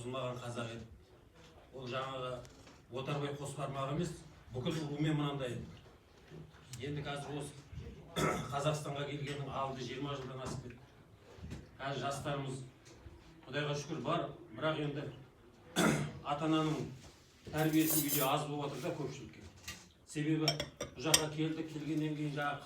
бұзылмаған қазақ еді. Ол жаңағы Отарбай Қосбармақ емес, бүкіл румен мынандай еді. Енді қазір осы Қазақстанға келгеннің алды 20 жылдан асып кетті. Қазір жастарымыз Құдайға шүкір бар, бірақ енді ата-ананың тәрбиесі үйде аз болып отыр да көпшілікке. Себебі бұл жаққа келгеннен кейін жаңағы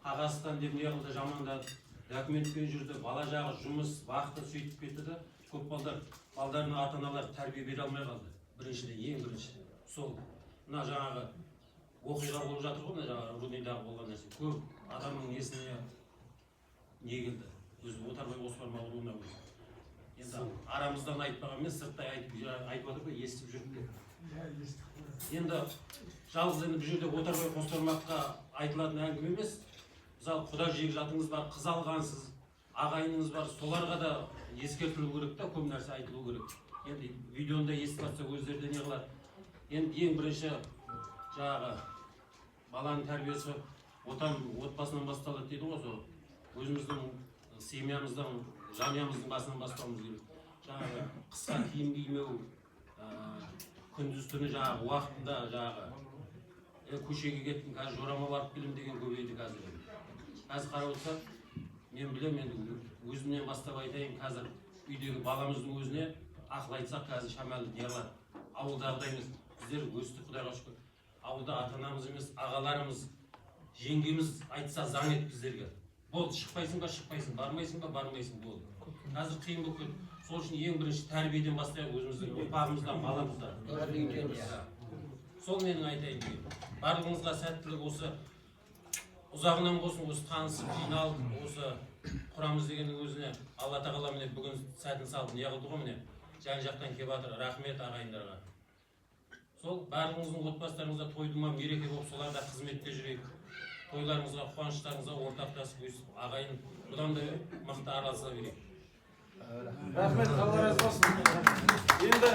Қағазстан деп не қылды, жамандады, документпен жүрді, бала жағы жұмыс, вақты сөйтіп кетті да, көп балдарына ата-аналар тәрбие бере алмай қалды. Біріншіден, ең бірінші. Сол, мына жаңағы оқиға болып жатыр ғой, мына жаңағы Рудныйдағы болған нәрсе. Көп адамның несіне не келді? Өзі Отарбай Қосбармақ руына өзі. Енді арамыздан айтпаған мен сырттай айтып отыр ғой, естіп жүрдім. Енді жалғыз енді бұл жерде Отарбай Қосбармаққа айтылатын әңгіме емес. Мысалы, құда жекжатыңыз бар, қыз алғансыз, ағайыныңыз бар, соларға да ескертілу керек та, көп нәрсе айтылу керек. Енді видеоны да естіп жатса өздері не қылады. Енді ең бірінші жаңағы баланың тәрбиесі отбасынан басталады дейді ғой, сол өзіміздің семьямыздан, жанұямыздың басынан бастауымыз керек. Жаңағы қысқа киім кимеу, күндіз түні жаңағы уақытында жаңағы көшеге кеттім, қазір жорама барып келем деген көбейді қазір. Қазір қарап отырсақ, мен білем, енді өзімнен бастап айтайын, қазір үйдегі баламыздың өзіне ақыл айтсақ, қазір шамалы не қылады. Ауылдағыдай емес, біздер өстік, Құдайға шүкір. Ауылда ата-анамыз емес, ағаларымыз, жеңгеміз айтса заң ет біздерге. Болды, шықпайсың ба, шықпайсың, бармайсың ба, бармайсың, болды. Қазір қиын болып кетті. Сол үшін ең бірінші тәрбиеден бастайық, өзіміздің ұрпағымыздан, баламыздан. Сол менің айтайын деген. Барлығыңызға сәттілік, осы ұзағынан болсын, осы танысып, жиналып, осы құрамыз дегеннің өзіне Алла тағала міне бүгін сәтін салып не қылды ғой, міне жан жақтан келіп жатыр. Рахмет ағайындарға. Сол барлығыңыздың отбасыларыңызда той-думан мереке болып, соларда қызметте жүрейік. Тойларыңызға, қуаныштарыңызға ортақтасып, ағайын бұдан да мықты араласа берейік. Рахмет, Allah razı olsun. Енді